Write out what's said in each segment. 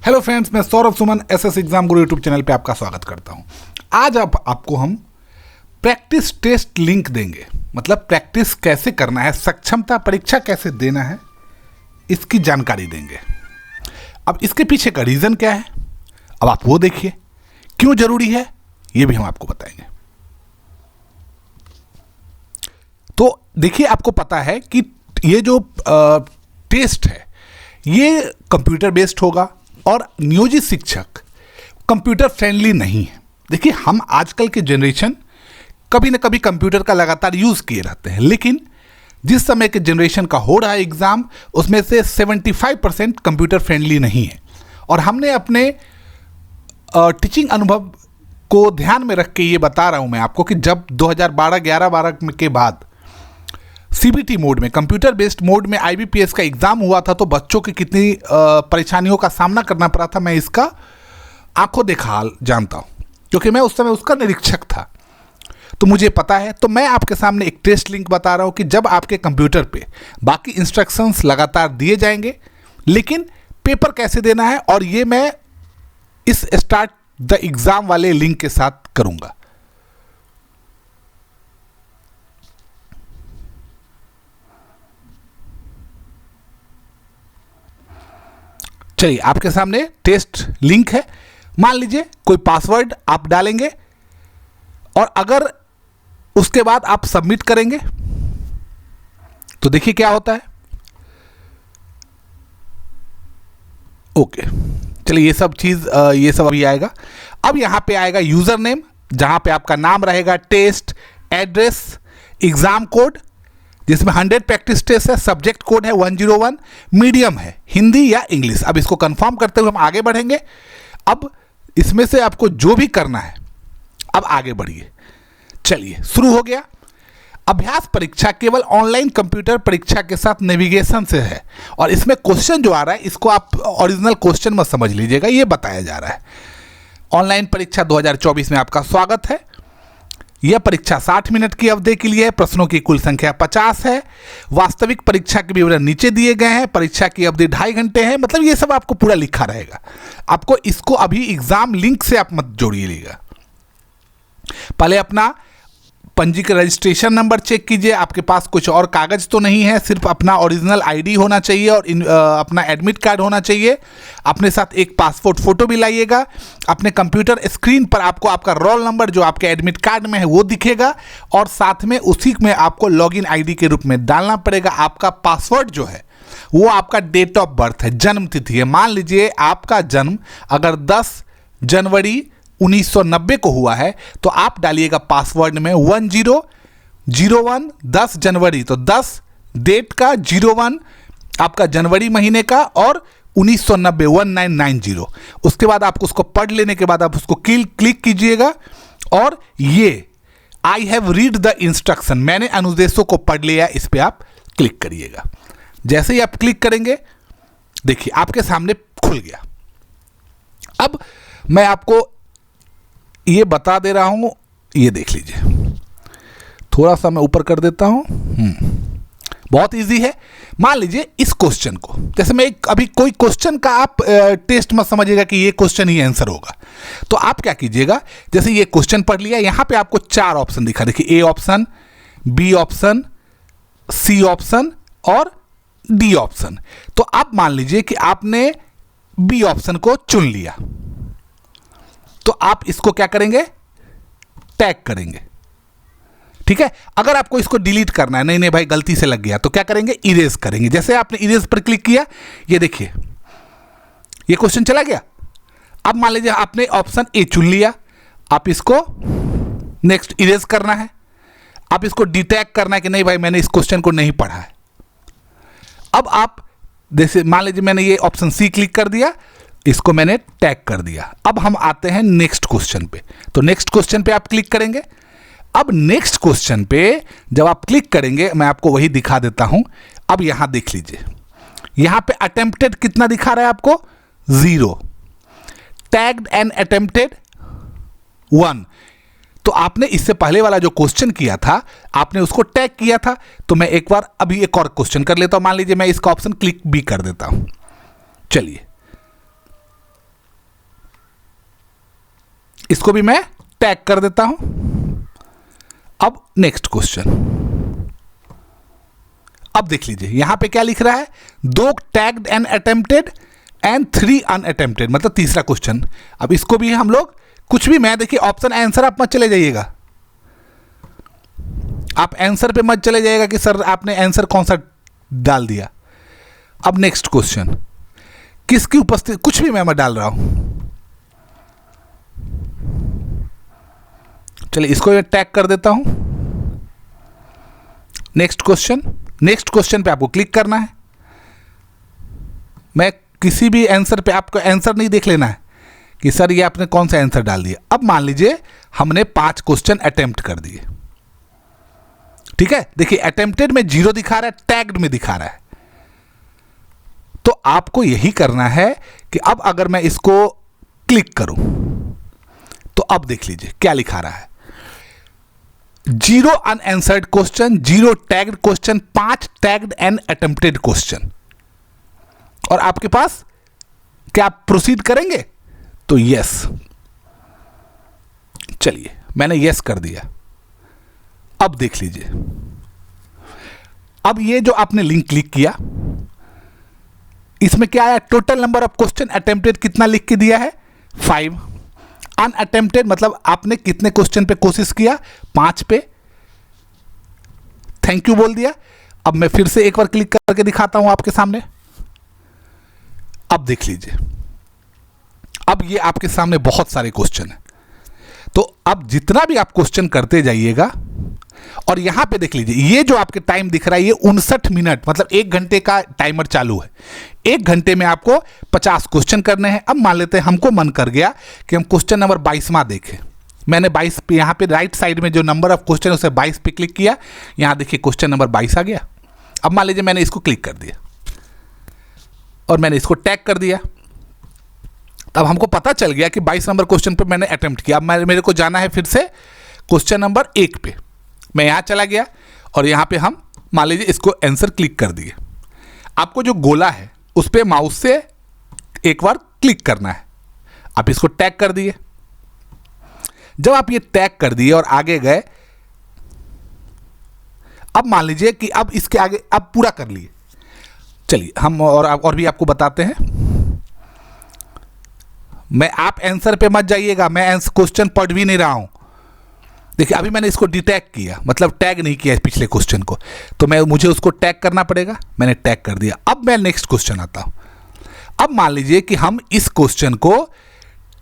Hello friends, मैं Saurabh Suman SS exam गुरु YouTube channel पे आपका स्वागत करता हूं। आज आपको हम प्रैक्टिस टेस्ट लिंक देंगे, मतलब प्रैक्टिस कैसे करना है, सक्षमता परीक्षा कैसे देना है, इसकी जानकारी देंगे। अब इसके पीछे का रीज़न क्या है, अब आप वो देखिए। क्यों जरूरी है ये भी हम आपको बताएंगे। तो देखिए, आपको पता है कि ये जो टेस्ट है ये कंप्यूटर बेस्ड होगा और नियोजित शिक्षक कंप्यूटर फ्रेंडली नहीं है। देखिए, हम आजकल के जनरेशन कभी ना कभी कंप्यूटर का लगातार यूज़ किए रहते हैं, लेकिन जिस समय के जनरेशन का हो रहा है एग्ज़ाम, उसमें से 75% कंप्यूटर फ्रेंडली नहीं है। और हमने अपने टीचिंग अनुभव को ध्यान में रख के ये बता रहा हूँ मैं आपको कि जब 2012 के बाद सीबीटी मोड में, कंप्यूटर बेस्ड मोड में आईबीपीएस का एग्ज़ाम हुआ था, तो बच्चों की कितनी परेशानियों का सामना करना पड़ा था, मैं इसका आंखों देखा हाल जानता हूँ, क्योंकि मैं उस समय उसका निरीक्षक था, तो मुझे पता है। तो मैं आपके सामने एक टेस्ट लिंक बता रहा हूँ कि जब आपके कंप्यूटर पे बाकी इंस्ट्रक्शंस लगातार दिए जाएंगे, लेकिन पेपर कैसे देना है, और ये मैं इस स्टार्ट द एग्ज़ाम वाले लिंक के साथ करूँगा। चलिए, आपके सामने टेस्ट लिंक है। मान लीजिए कोई पासवर्ड आप डालेंगे और अगर उसके बाद आप सबमिट करेंगे तो देखिए क्या होता है। ओके, चलिए ये सब अभी आएगा। अब यहाँ पे आएगा यूज़र नेम, जहाँ पे आपका नाम रहेगा, टेस्ट, एड्रेस, एग्ज़ाम कोड जिसमें 100 प्रैक्टिस टेस्ट है, सब्जेक्ट कोड है 101, मीडियम है हिंदी या इंग्लिश। अब इसको कंफर्म करते हुए हम आगे बढ़ेंगे। अब इसमें से आपको जो भी करना है, अब आगे बढ़िए। चलिए, शुरू हो गया। अभ्यास परीक्षा केवल ऑनलाइन कंप्यूटर परीक्षा के साथ नेविगेशन से है, और इसमें क्वेश्चन जो आ रहा है इसको आप ओरिजिनल क्वेश्चन मत समझ लीजिएगा, ये बताया जा रहा है। ऑनलाइन परीक्षा 2024 में आपका स्वागत है। यह परीक्षा 60 मिनट की अवधि के लिए है। प्रश्नों की कुल संख्या 50 है। वास्तविक परीक्षा के विवरण नीचे दिए गए हैं। परीक्षा की अवधि 2.5 घंटे है। मतलब ये सब आपको पूरा लिखा रहेगा। आपको इसको अभी एग्जाम लिंक से आप मत जोड़िएगा। पहले अपना पंजीकरण रजिस्ट्रेशन नंबर चेक कीजिए, आपके पास कुछ और कागज तो नहीं है, सिर्फ अपना ओरिजिनल आईडी होना चाहिए और अपना एडमिट कार्ड होना चाहिए। अपने साथ एक पासपोर्ट फोटो भी लाइएगा। अपने कंप्यूटर स्क्रीन पर आपको आपका रोल नंबर जो आपके एडमिट कार्ड में है वो दिखेगा, और साथ में उसी में आपको लॉगिन आईडी के रूप में डालना पड़ेगा। आपका पासवर्ड जो है वो आपका डेट ऑफ बर्थ है, जन्म तिथि है। मान लीजिए आपका जन्म अगर 10 जनवरी 1990 को हुआ है, तो आप डालिएगा पासवर्ड में 1001 10 जनवरी, तो 10 डेट का, 01 आपका जनवरी महीने का, और 1990 1990। उसके बाद आपको उसको पढ़ लेने के बाद आप उसको क्लिक कीजिएगा, और ये I have read the instruction, मैंने अनुदेशों को पढ़ लिया, इस पर आप क्लिक करिएगा। जैसे ही आप क्लिक करेंगे, देखिए आपके सामने खुल गया। अब मैं आपको ये बता दे रहा हूं, ये देख लीजिए। थोड़ा सा मैं ऊपर कर देता हूं। बहुत इजी है। मान लीजिए इस क्वेश्चन को, जैसे मैं अभी कोई क्वेश्चन का आप टेस्ट मत समझिएगा कि ये क्वेश्चन ही आंसर होगा। तो आप क्या कीजिएगा, जैसे ये क्वेश्चन पढ़ लिया, यहां पे आपको 4 ऑप्शन दिखा, देखिए, A option, B option, C option और डी ऑप्शन। तो आप मान लीजिए कि आपने बी ऑप्शन को चुन लिया, तो आप इसको क्या करेंगे, टैग करेंगे। ठीक है। अगर आपको इसको डिलीट करना है, नहीं भाई गलती से लग गया, तो क्या करेंगे, इरेज करेंगे। जैसे आपने इरेज पर क्लिक किया, ये देखिए ये क्वेश्चन चला गया। अब मान लीजिए आपने ऑप्शन ए चुन लिया, आप इसको नेक्स्ट इरेज करना है। आप इसको डिटैग करना है कि नहीं भाई मैंने इस क्वेश्चन को नहीं पढ़ा है। अब आप जैसे मान लीजिए मैंने ये ऑप्शन सी क्लिक कर दिया, इसको मैंने टैग कर दिया। अब हम आते हैं नेक्स्ट क्वेश्चन पे, तो नेक्स्ट क्वेश्चन पे आप क्लिक करेंगे। अब नेक्स्ट क्वेश्चन पे जब आप क्लिक करेंगे, मैं आपको वही दिखा देता हूं। अब यहां देख लीजिए, यहां पे अटेम्प्टेड कितना दिखा रहा है आपको, 0, टैग्ड एंड अटेम्प्टेड 1। तो आपने इससे पहले वाला जो क्वेश्चन किया था, आपने उसको टैग किया था। तो मैं एक बार अभी एक और क्वेश्चन कर लेता हूं। मान लीजिए मैं इसका ऑप्शन क्लिक भी कर देता हूं। चलिए, इसको भी मैं टैग कर देता हूं। अब नेक्स्ट क्वेश्चन, अब देख लीजिए यहां पे क्या लिख रहा है, 2 tagged and attempted and 3 unattempted, मतलब तीसरा क्वेश्चन। अब इसको भी हम लोग कुछ भी, मैं देखिए ऑप्शन आंसर आप मत चले जाइएगा, आप आंसर पे मत चले जाइएगा कि सर आपने आंसर कौन सा डाल दिया। अब नेक्स्ट क्वेश्चन, किसकी उपस्थिति, कुछ भी मैं डाल रहा हूं, चलिए इसको मैं टैग कर देता हूं। नेक्स्ट क्वेश्चन, नेक्स्ट क्वेश्चन पे आपको क्लिक करना है। मैं किसी भी आंसर पे, आपको आंसर नहीं देख लेना है कि सर ये आपने कौन सा आंसर डाल दिया। अब मान लीजिए हमने 5 क्वेश्चन अटेम्प्ट कर दिए, ठीक है। देखिए अटेम्प्टेड में 0 दिखा रहा है, टैग्ड में दिखा रहा है। तो आपको यही करना है कि अब अगर मैं इसको क्लिक करूं तो अब देख लीजिए क्या लिखा रहा है, 0 unanswered question, 0 tagged question, 5 tagged and attempted question. और आपके पास, क्या आप प्रोसीड करेंगे? तो यस, चलिए मैंने यस कर दिया। अब देख लीजिए, अब ये जो आपने लिंक क्लिक किया, इसमें क्या आया, total number of question attempted कितना लिख के दिया है, 5। अनअटेम्प्टेड मतलब आपने कितने क्वेश्चन पे कोशिश किया, 5 पे, थैंक यू बोल दिया। अब मैं फिर से एक बार क्लिक करके दिखाता हूं आपके सामने। अब देख लीजिए, अब ये आपके सामने बहुत सारे क्वेश्चन हैं। तो अब जितना भी आप क्वेश्चन करते जाइएगा, और यहां पे देख लीजिए ये जो आपके टाइम दिख रहा है, ये 59 मिनट, मतलब 1 घंटे का टाइमर चालू है। 1 घंटे में आपको 50 क्वेश्चन करने हैं। अब मान लेते हैं हमको मन कर गया कि हम क्वेश्चन नंबर 22वां देखें। मैंने 22 पे, यहाँ पे राइट साइड में जो नंबर ऑफ क्वेश्चन उसे 22 पे क्लिक किया, यहाँ देखिए क्वेश्चन नंबर 22 आ गया। अब मान लीजिए मैंने इसको क्लिक कर दिया और मैंने इसको टैग कर दिया, तब हमको पता चल गया कि 22 नंबर क्वेश्चन पे मैंने अटेम्प्ट किया। अब मेरे को जाना है फिर से क्वेश्चन नंबर 1 पे। मैं यहाँ चला गया और यहाँ पे हम मान लीजिए इसको आंसर क्लिक कर दिए। आपको जो गोला है उस पर माउस से एक बार क्लिक करना है। आप इसको टैग कर दिए। जब आप ये टैग कर दिए और आगे गए, अब मान लीजिए कि अब इसके आगे अब पूरा कर लिए। चलिए हम और भी आपको बताते हैं। मैं, आप आंसर पे मत जाइएगा, मैं आंसर क्वेश्चन पढ़ भी नहीं रहा हूं। देखिए अभी मैंने इसको डिटैग किया, मतलब टैग नहीं किया पिछले क्वेश्चन को, तो मुझे उसको टैग करना पड़ेगा। मैंने टैग कर दिया। अब मैं नेक्स्ट क्वेश्चन आता हूं। अब मान लीजिए कि हम इस क्वेश्चन को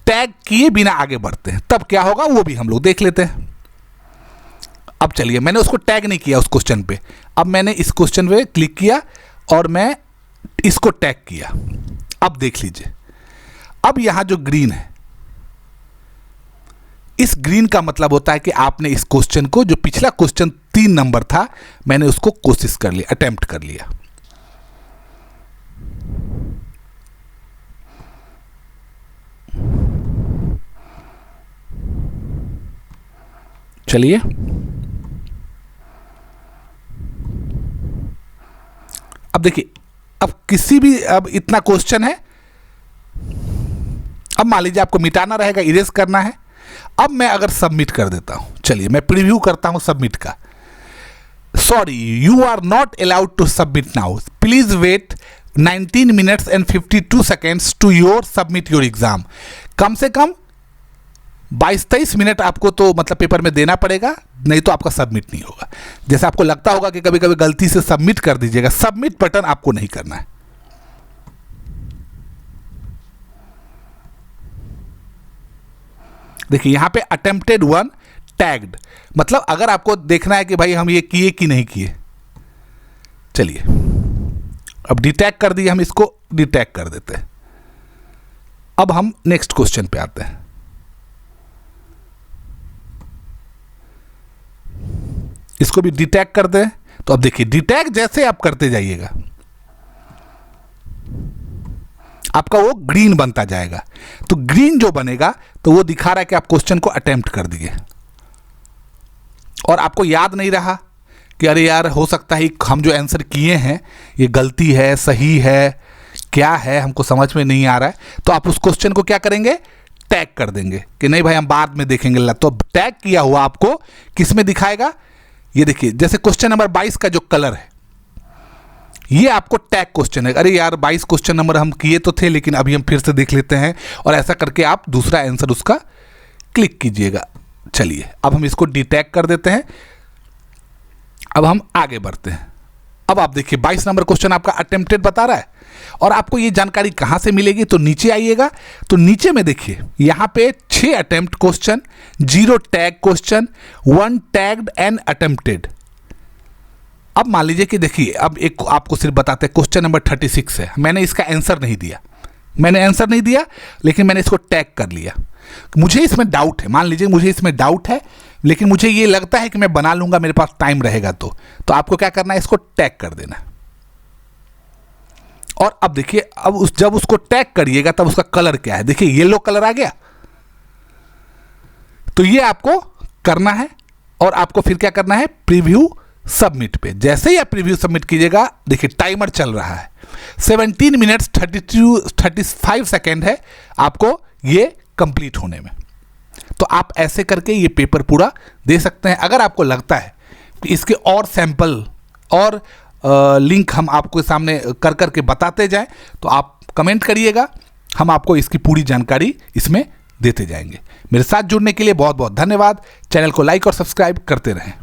टैग किए बिना आगे बढ़ते हैं, तब क्या होगा वो भी हम लोग देख लेते हैं। अब चलिए, मैंने उसको टैग नहीं किया उस क्वेश्चन पे। अब मैंने इस क्वेश्चन पे क्लिक किया और मैं इसको टैग किया। अब देख लीजिए, अब यहां जो ग्रीन है, इस ग्रीन का मतलब होता है कि आपने इस क्वेश्चन को, जो पिछला क्वेश्चन 3 नंबर था, मैंने उसको कोशिश कर लिया, अटेम्प्ट कर लिया। चलिए अब देखिए, अब किसी भी, अब इतना क्वेश्चन है। अब मान लीजिए आपको मिटाना रहेगा, इरेज करना है। अब मैं अगर सबमिट कर देता हूं, चलिए मैं प्रीव्यू करता हूं सबमिट का। Sorry, you are not allowed to submit now, please wait 19 minutes and 52 seconds to your submit your exam. कम से कम 22-23 मिनट आपको तो मतलब पेपर में देना पड़ेगा, नहीं तो आपका सबमिट नहीं होगा। जैसे आपको लगता होगा कि कभी कभी गलती से सबमिट कर दीजिएगा, सबमिट बटन आपको नहीं करना है। देखिए यहां पे अटेम्प्टेड 1 टैग्ड, मतलब अगर आपको देखना है कि भाई हम ये किए कि नहीं किए। चलिए अब डिटैग कर दिए, हम इसको डिटैग कर देते हैं। अब हम नेक्स्ट क्वेश्चन पे आते हैं। इसको भी डिटैग कर दें। तो अब देखिए, डिटैग जैसे आप करते जाइएगा आपका वो ग्रीन बनता जाएगा। तो ग्रीन जो बनेगा तो वो दिखा रहा है कि आप क्वेश्चन को अटेम्प्ट कर दिए और आपको याद नहीं रहा कि अरे यार हो सकता है हम जो आंसर किए हैं ये गलती है, सही है, क्या है, हमको समझ में नहीं आ रहा है। तो आप उस क्वेश्चन को क्या करेंगे, टैग कर देंगे कि नहीं भाई हम बाद में देखेंगे। तो टैग किया हुआ आपको किस में दिखाएगा, ये देखिए जैसे क्वेश्चन नंबर 22 का जो कलर है ये आपको टैग क्वेश्चन है। अरे यार 22 क्वेश्चन नंबर हम किए तो थे लेकिन अभी हम फिर से देख लेते हैं, और ऐसा करके आप दूसरा आंसर उसका क्लिक कीजिएगा। चलिए अब हम इसको डिटैग कर देते हैं। अब हम आगे बढ़ते हैं। अब आप देखिए 22 नंबर क्वेश्चन आपका अटेम्प्टेड बता रहा है, और आपको ये जानकारी कहाँ से मिलेगी, तो नीचे आइएगा तो नीचे में देखिए यहाँ पे 6 attempt question, 0 tag question, 1 tagged and attempted. अब मान लीजिए कि देखिए अब एक आपको सिर्फ बताते हैं क्वेश्चन नंबर 36 है, मैंने इसका आंसर नहीं दिया, लेकिन मैंने इसको टैग कर लिया। मुझे इसमें डाउट है, मान लीजिए मुझे इसमें डाउट है, लेकिन मुझे ये लगता है कि मैं बना लूंगा, मेरे पास टाइम रहेगा तो आपको क्या करना है, इसको टैग कर देना। और अब देखिए अब जब उसको टैग करिएगा तब उसका कलर क्या है, देखिए येलो कलर आ गया। तो ये आपको करना है, और आपको फिर क्या करना है, प्रीव्यू सबमिट पे। जैसे ही आप प्रीव्यू सबमिट कीजिएगा देखिए टाइमर चल रहा है, 17 मिनट्स 35 सेकेंड है आपको ये कंप्लीट होने में। तो आप ऐसे करके ये पेपर पूरा दे सकते हैं। अगर आपको लगता है कि इसके और सैंपल और लिंक हम आपको सामने कर करके बताते जाएं तो आप कमेंट करिएगा, हम आपको इसकी पूरी जानकारी इसमें देते जाएंगे। मेरे साथ जुड़ने के लिए बहुत बहुत धन्यवाद। चैनल को लाइक और सब्सक्राइब करते रहें।